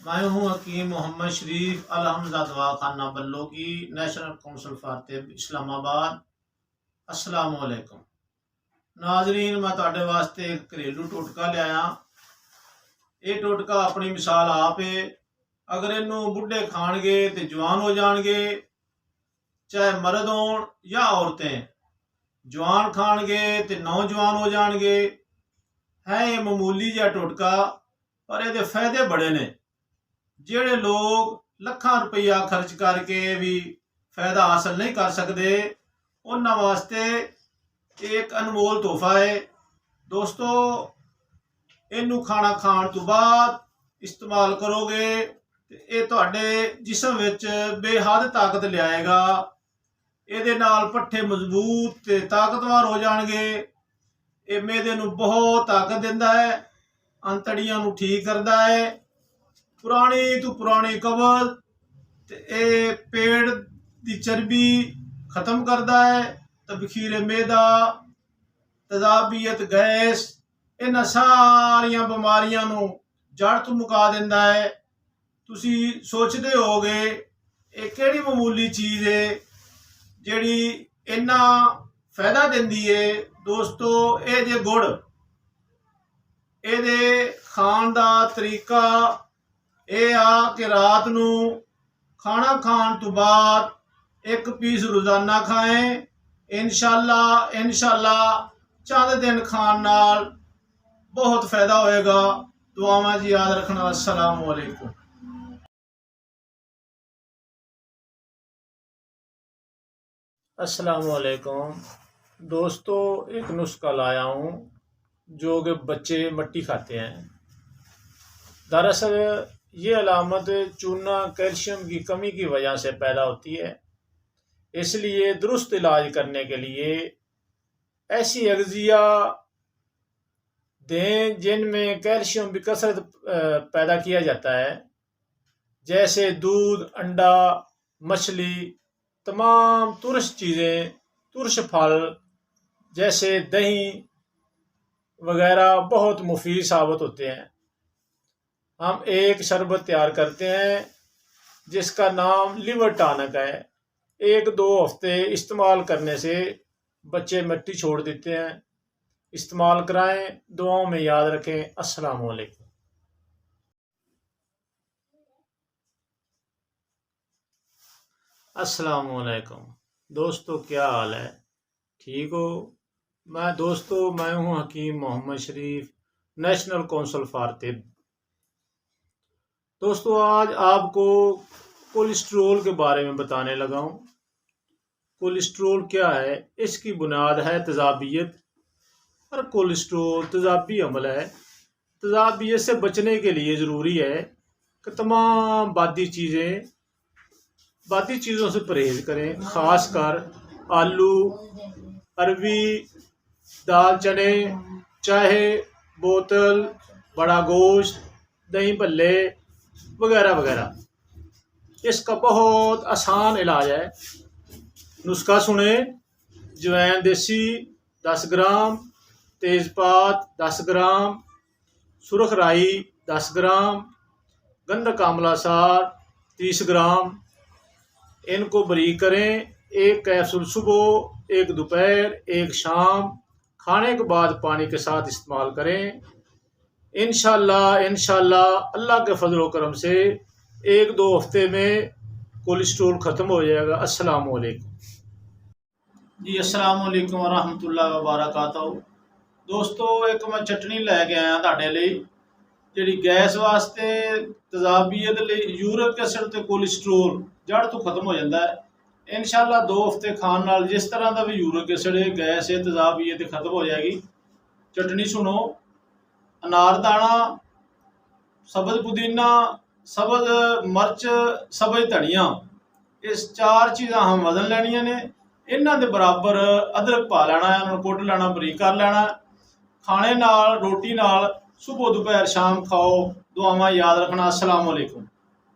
میں ہوں حکیم محمد شریف الحمزہ دوا خانہ بلو کی نیشنل کونسل فار طب اسلام آباد۔ السلام علیکم ناظرین، میں تواڈے واسطے ایک گھریلو ٹوٹکا لے آیا۔ یہ ٹوٹکا اپنی مثال آپ ہے۔ اگر اینوں بڈھے کھان گے تو جوان ہو جان گے، چاہے مرد ہون یا عورتیں۔ جوان کھان گے تو نوجوان ہو جان گے۔ ہے یہ معمولی جہا ٹوٹکا، پر یہ فائدے بڑے نے۔ جڑے لوگ لکھاں روپیہ خرچ کر کے بھی فائدہ حاصل نہیں کر سکتے، انہاں واسطے ایک انمول تحفہ ہے۔ دوستو، اینوں کھانا کھان تو بعد استعمال کرو گے تو یہ تہاڈے جسم وچ بے حد طاقت لے آئے گا۔ یہ نال پٹھے مضبوط تے طاقتور ہو جان گے۔ یہ معدے نوں بہت طاقت دیندا ہے، انتڑیاں نوں ٹھیک کردا ہے، پرانی تو پرانی قبض تے اے پیڑ دی چربی ختم کردا ہے، تبخیر معدہ، تذابیت، گیس، انہاں ساریاں بیماریاں نوں جڑ تو مکا دیندا ہے۔ تسی سوچدے ہو گے یہ کیڑی معمولی چیز ہے جیڑی اینا فائدہ دیندی ہے۔ دوستو، اے جے گڑ، اے دے کھان دا طریقہ اے آ کہ رات نوں کھانا کھان تو بعد ایک پیس روزانہ کھائیں۔ انشاءاللہ چند دن کھان نال بہت فائدہ ہوئے گا۔ دعاواں جی یاد رکھنا۔ السلام علیکم۔ السلام علیکم دوستو، ایک نسخہ لایا ہوں جو کہ بچے مٹی کھاتے ہیں۔ دراصل یہ علامت چونا کیلشیم کی کمی کی وجہ سے پیدا ہوتی ہے۔ اس لیے درست علاج کرنے کے لیے ایسی اغذیہ دیں جن میں کیلشیم بھی کثرت پیدا کیا جاتا ہے، جیسے دودھ، انڈا، مچھلی، تمام ترش چیزیں، ترش پھل جیسے دہی وغیرہ بہت مفید ثابت ہوتے ہیں۔ ہم ایک شربت تیار کرتے ہیں جس کا نام لیور ٹانک ہے۔ 1-2 ہفتے استعمال کرنے سے بچے مٹی چھوڑ دیتے ہیں۔ استعمال کرائیں، دعاؤں میں یاد رکھیں۔ السلام علیکم۔ السلام علیکم دوستو، کیا حال ہے؟ ٹھیک ہو؟ میں ہوں حکیم محمد شریف، نیشنل کونسل فار طب۔ دوستو، آج آپ کو کولیسٹرول کے بارے میں بتانے لگا ہوں۔ کولیسٹرول کیا ہے؟ اس کی بنیاد ہے تذابیت، اور کولیسٹرول تذابی عمل ہے۔ تذابیت سے بچنے کے لیے ضروری ہے کہ تمام بادی چیزوں سے پرہیز کریں، خاص کر آلو، اروی، دال چنے، چائے، بوتل، بڑا گوشت، دہی بھلے وغیرہ وغیرہ۔ اس کا بہت آسان علاج ہے۔ نسخہ سنیں: جوائن دیسی 10 گرام، تیز پات 10 گرام، سرخ رائی 10 گرام، گندھک آملہ سار 30 گرام۔ ان کو باریک کریں۔ 1 کیپسول صبح، 1 دوپہر، 1 شام، کھانے کے بعد پانی کے ساتھ استعمال کریں۔ انشاءاللہ اللہ کے فضل و کرم سے 1-2 ہفتے میں کولیسٹرول ختم ہو جائے گا۔ السلام علیکم جی۔ السلام علیکم ورحمۃ اللہ وبرکاتہ۔ دوستو، ایک میں چٹنی لے کے آیا تہاڈے لئی، جیڑی گیس واسطے، تذابیت لئی، یورک ایسڈ تے کولیسٹرول جڑ تو ختم ہو جاتا ہے۔ انشاءاللہ 2 ہفتے کھان نال جس طرح دا بھی یورک ایسڈ ہے، گیس ہے، تذابیت ختم ہو جائے گی۔ چٹنی سنو: انار دانہ، سبز پودینہ، سبز مرچ، سبز دھنیا۔ اس 4 چیزاں ہم وزن لینیاں نے۔ انہاں دے برابر ادرک پا لینا ہے، انہاں کٹ لینا، باریک کر لینا ہے۔ کھانے نال، روٹی نال صبح، دوپہر، شام کھاؤ۔ دعاواں یاد رکھنا۔ السلام علیکم۔